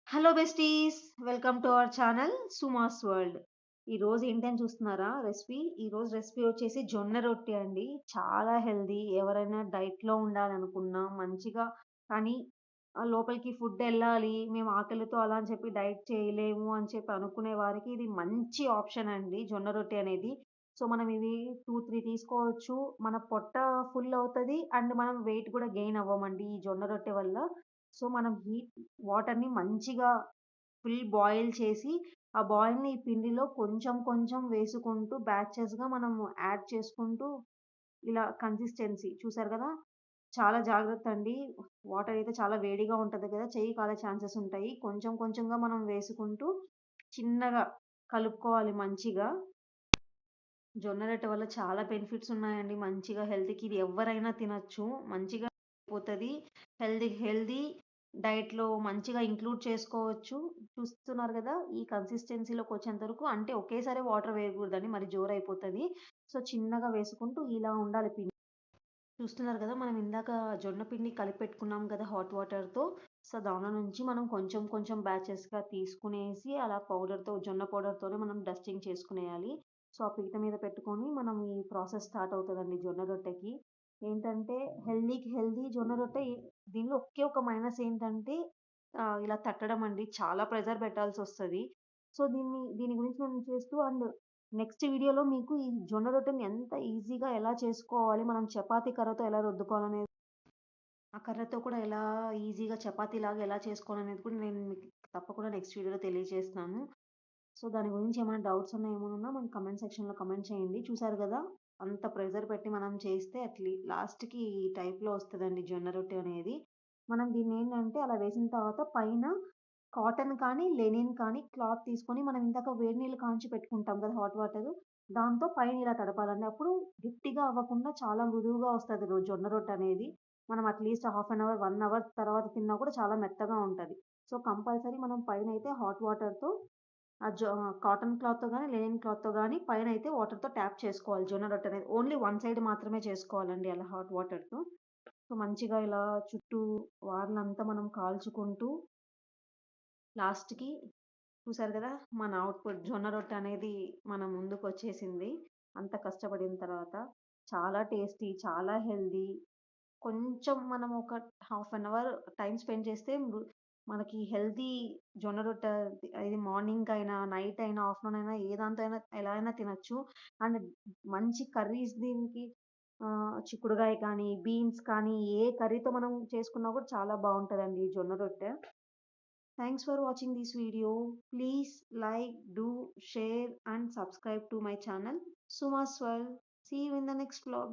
Hello besties, welcome to our channel సుమాస్ world. ఈరోజు ఏంటని చూస్తున్నారా రెసిపీ? ఈరోజు రెసిపీ వచ్చేసి జొన్న రొట్టె అండి. చాలా హెల్దీ. ఎవరైనా డైట్లో ఉండాలనుకున్నా మంచిగా, కానీ లోపలికి ఫుడ్ వెళ్ళాలి, మేము ఆకలితో అలా అని చెప్పి డైట్ చేయలేము అని చెప్పి అనుకునే వారికి ఇది మంచి ఆప్షన్ అండి జొన్న రొట్టె అనేది. సో మనం ఇవి 2, 3 తీసుకోవచ్చు. మన పొట్ట ఫుల్ అవుతుంది అండ్ మనం వెయిట్ కూడా గెయిన్ అవ్వమండి ఈ జొన్న రొట్టె వల్ల. సో మనం వాటర్‌ని మంచిగా ఫుల్ బాయిల్ చేసి, ఆ బాయిల్‌ని ఈ పిండిలో కొంచెం కొంచెం వేసుకుంటూ బ్యాచెస్‌గా మనము యాడ్ చేసుకుంటూ ఇలా కన్సిస్టెన్సీ చూసారు గదా! చాలా జాగ్రత్త అండి. వాటర్ అయితే చాలా వేడిగా ఉంటది కదా! చెయ్యి కాలే ఛాన్సెస్ ఉంటాయి. కొంచెం కొంచెంగా మనం వేసుకుంటూ చిన్నగా కలుపుకోవాలి మంచిగా. జొన్న రొట్టె వల్ల చాలా బెనిఫిట్స్ ఉన్నాయండి. మంచిగా హెల్త్‌కి ఇది ఎవ్వరైనా తినొచ్చు. మంచిగా పోతది. హెల్తీ హెల్తీ డైట్‌లో మంచిగా ఇంక్లూడ్ చేసుకోవచ్చు. చూస్తున్నారు గదా! ఈ కన్సిస్టెన్సీలోకొచ్చేంత వరకు, అంటే ఒకేసారి వాటర్ వేయకూడదండి. మరి జోరైపోతది. సో, చిన్నగా వేసుకుంటూ ఇలా ఉండాలి పిండి. చూస్తున్నారు కదా! మనం ఇందాక జొన్న పిండి కలిపెట్టుకున్నాం కదా హాట్ వాటర్‌తో. సో, దానిలో నుంచి మనం కొంచెం కొంచెం బ్యాచెస్‌గా తీసుకునేసి అలా జొన్న పౌడర్‌తోనే మనం డస్టింగ్ చేసుకునేయాలి. సో, ఆ పీట మీద పెట్టుకొని మనం ఈ ప్రాసెస్ స్టార్ట్ అవుతదండి జొన్న రొట్టెకి. ఏంటంటే హెల్తీకి హెల్తీ జొన్న రొట్టె. దీనిలో ఒకే ఒక మైనస్ ఏంటంటే ఇలా తట్టడం అండి. చాలా ప్రెషర్ పెట్టాల్సొస్తది. సో, దీని గురించి నేను చేస్తూ అండ్ నెక్స్ట్ వీడియోలో మీకు ఈ జొన్న రొట్టెని ఎంత ఈజీగా ఎలా చేసుకోవాలి, మనం చపాతీ కర్రతో ఎలా రుద్దుకోవాలనేది, ఆ కర్రతో కూడా ఎలా ఈజీగా చపాతీలాగా ఎలా చేసుకోవాలనేది కూడా నేను మీకు తప్పకుండా నెక్స్ట్ వీడియోలో తెలియజేస్తాను. సో, దాని గురించి ఏమైనా డౌట్స్ ఏమైనా ఉన్నా మన కమెంట్ సెక్షన్‌లో కమెంట్ చేయండి. చూసారు గదా! అంత ప్రెషర్ పెట్టి మనం చేస్తే లాస్ట్‌కి ఈ టైప్‌లో వస్తదండి జొన్న రొట్టె అనేది. మనం దీన్నేంటంటే అలా వేసిన తర్వాత పైన కాటన్ కానీ, లెనిన్ కానీ క్లాత్ తీసుకొని మనం ఇందాక వేడి నీళ్ళు కాంచి పెట్టుకుంటాం కదా హాట్ వాటరు. దాంతో పైన ఇలా తడపాలండి. అప్పుడు గట్టిగా అవ్వకుండా చాలా మృదువుగా వస్తది జొన్న రొట్టె అనేది. మనం at least half an hour, 1 hour తర్వాత తిన్నా కూడా చాలా మెత్తగా ఉంటది. సో, కంపల్సరీ మనం పైనైతే హాట్ వాటర్‌తో కాటన్ క్లాత్‌తో గాని, లెనిన్ క్లాత్‌తో గాని పైనైతే వాటర్‌తో ట్యాప్ చేసుకోవాలి జొన్న రొట్టె అనేది. ఓన్లీ వన్ సైడ్ మాత్రమే చేసుకోవాలండి అలా హాట్ వాటర్‌తో. సో, మంచిగా ఇలా చుట్టూ వారలంతా మనం కాల్చుకుంటూ లాస్ట్‌కి చూసారు గదా! మన అవుట్‌పుట్ జొన్న రొట్టె అనేది మన ముందుకొచ్చేసింది. అంత కష్టపడిన తర్వాత. చాలా టేస్టీ, చాలా హెల్తీ. కొంచెం మనం ఒక half an hour time spend చేస్తే మనకి హెల్తీ జొన్న రొట్టె. ఇది మార్నింగ్ అయినా, నైట్ అయినా, ఆఫ్టర్‌నూన్ అయినా ఏ దాంతో అయినా ఎలా అయినా తినొచ్చు. అండ్ మంచి కర్రీస్ దీనికి చిక్కుడుగాయ కానీ, బీన్స్ కానీ ఏ కర్రీతో మనం చేసుకున్నా కూడా చాలా బావుంటదండి ఈ జొన్న రొట్టె. Thanks for watching this video. Please like, do, share and subscribe to my channel Suma's World. See you in the next vlog.